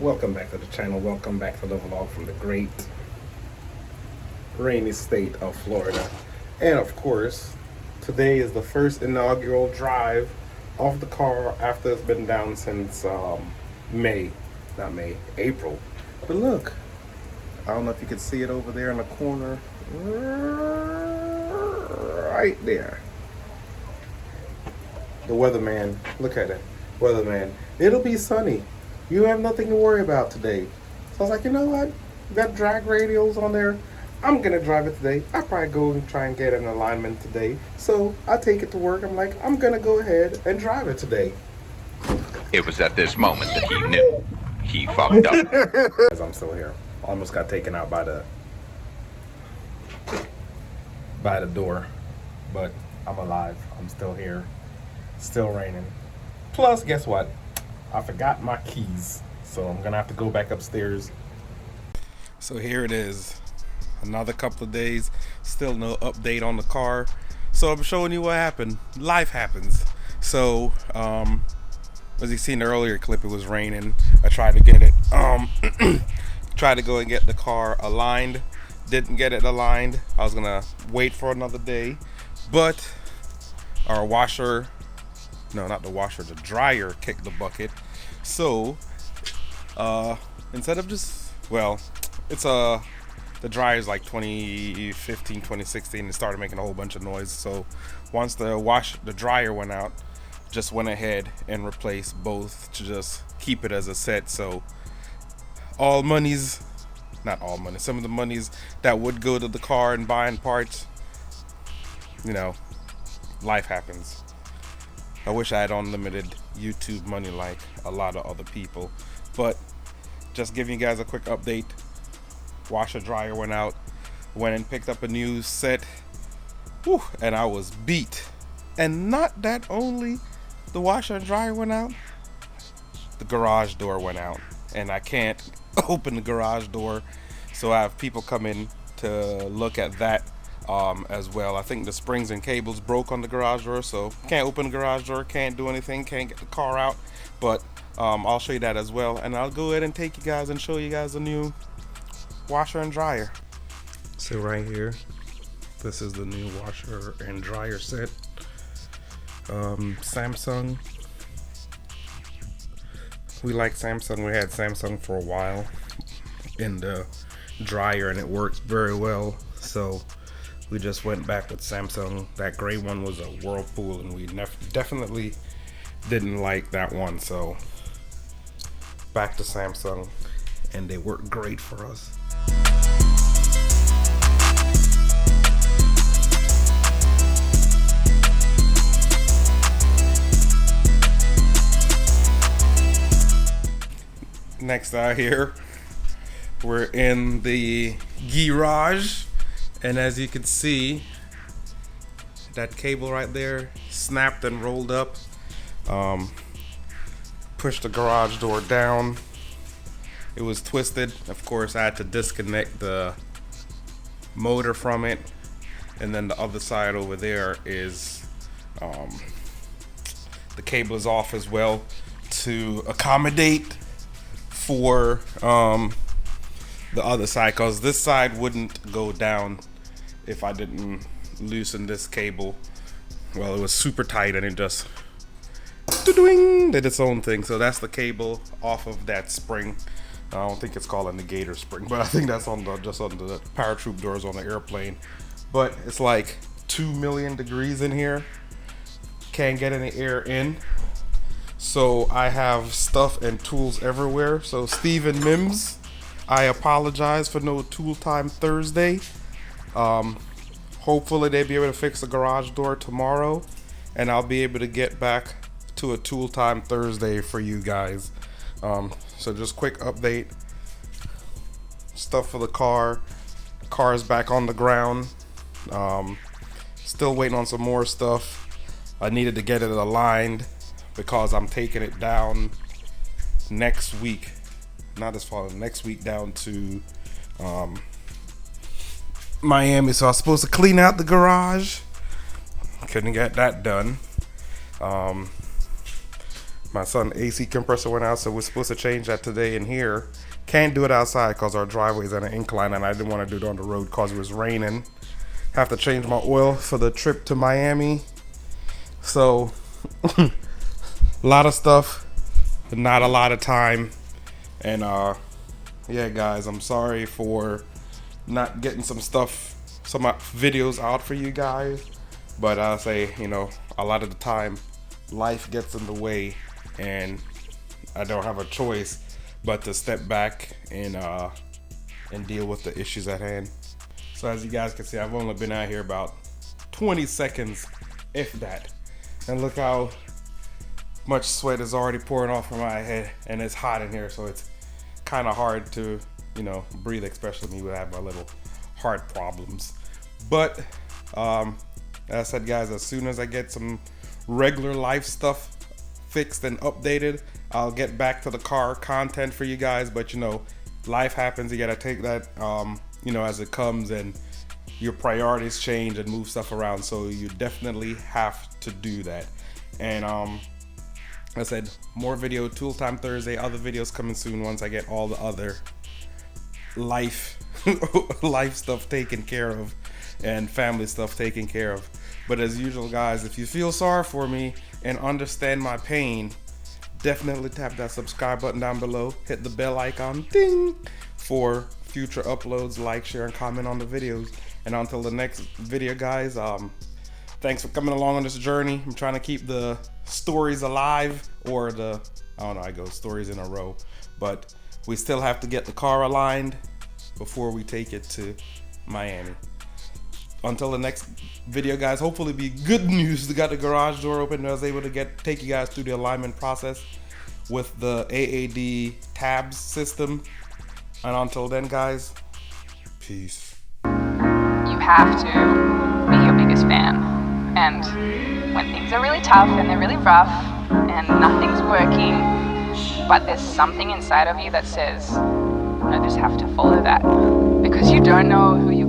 Welcome back to the channel. Welcome back to the vlog from the great rainy state of Florida. And of course, today is the first inaugural drive of the car after it's been down since April. But look, I don't know if you can see it over there in the corner, right there. The weatherman, look at it. Weatherman, it'll be sunny. You have nothing to worry about today. So I was like, you know what? Got drag radials on there. I'm gonna drive it today. I'll probably go and try and get an alignment today. So I take it to work. I'm like, I'm gonna go ahead and drive it today. It was at this moment that he knew he fucked up. As I'm still here. Almost got taken out by the door. But I'm alive. I'm still here. Still raining. Plus, guess what? I forgot my keys, so I'm gonna have to go back upstairs. So here it is, another couple of days, still no update on the car. So I'm showing you what happened. Life happens. So as you seen in the earlier clip, it was raining. I tried to get it tried to go and get the car aligned, didn't get it aligned. I was gonna wait for another day, but our washer, no, not the washer, the dryer kicked the bucket. So instead of just, well, it's the dryer's like 2015, 2016, and started making a whole bunch of noise. So once the dryer went out, just went ahead and replaced both to just keep it as a set. So all monies, not all money, some of the monies that would go to the car and buying parts, you know, life happens. I wish I had unlimited YouTube money like a lot of other people. But just giving you guys a quick update. Washer dryer went out. Went and picked up a new set. Whew, and I was beat. And not that only the washer and dryer went out, the garage door went out. And I can't open the garage door. So I have people come in to look at that as well. I think the springs and cables broke on the garage door, so can't open the garage door, can't do anything, can't get the car out. But I'll show you that as well, and I'll go ahead and take you guys and show you guys the new washer and dryer. So right here, this is the new washer and dryer set. Samsung. We like Samsung. We had Samsung for a while in the dryer, and it works very well. So we just went back with Samsung. That gray one was a Whirlpool, and we definitely didn't like that one. So back to Samsung, and they work great for us. Next out here, we're in the garage. And as you can see, that cable right there snapped and rolled up. Pushed the garage door down. It was twisted. Of course, I had to disconnect the motor from it. And then the other side over there is the cable is off as well to accommodate for the other side, because this side wouldn't go down if I didn't loosen this cable. Well, it was super tight and it just did its own thing. So that's the cable off of that spring. I don't think it's called a negator spring, but I think that's on just on the paratroop doors on the airplane. But it's like 2 million degrees in here, can't get any air in. So I have stuff and tools everywhere. So Stephen Mims, I apologize for no tool time Thursday. Hopefully they'll be able to fix the garage door tomorrow, and I'll be able to get back to a tool time Thursday for you guys. So just quick update. Stuff for the car. Car's back on the ground. Still waiting on some more stuff. I needed to get it aligned because I'm taking it down next week. Not this fall, next week down to Miami. So I was supposed to clean out the garage. Couldn't get that done. My son AC compressor went out, so we're supposed to change that today in here. Can't do it outside because our driveway is on an incline, and I didn't want to do it on the road because it was raining. Have to change my oil for the trip to Miami. So, a lot of stuff, but not a lot of time. And yeah, guys, I'm sorry for not getting some videos out for you guys. But I'll say, you know, a lot of the time, life gets in the way, and I don't have a choice but to step back and deal with the issues at hand. So as you guys can see, I've only been out here about 20 seconds, if that. And look how much sweat is already pouring off from my head, and it's hot in here, so it's kind of hard to, you know, breathe, especially me when I have my little heart problems. But as I said, guys, as soon as I get some regular life stuff fixed and updated, I'll get back to the car content for you guys. But you know, life happens. You gotta take that you know, as it comes, and your priorities change and move stuff around, so you definitely have to do that. And I said, more video Tool Time Thursday, other videos coming soon once I get all the other life stuff taken care of and family stuff taken care of. But as usual, guys, if you feel sorry for me and understand my pain, definitely tap that subscribe button down below, hit the bell icon, ding, for future uploads, like, share, and comment on the videos. And until the next video, guys, thanks for coming along on this journey. I'm trying to keep the stories alive, or I don't know, I go stories in a row, but we still have to get the car aligned before we take it to Miami. Until the next video, guys, hopefully be good news. We got the garage door open, and I was able to take you guys through the alignment process with the AAD tabs system. And until then, guys, peace. You have to be your biggest fan. And when things are really tough and they're really rough and nothing's working, but there's something inside of you that says, I just have to follow that, because you don't know who you're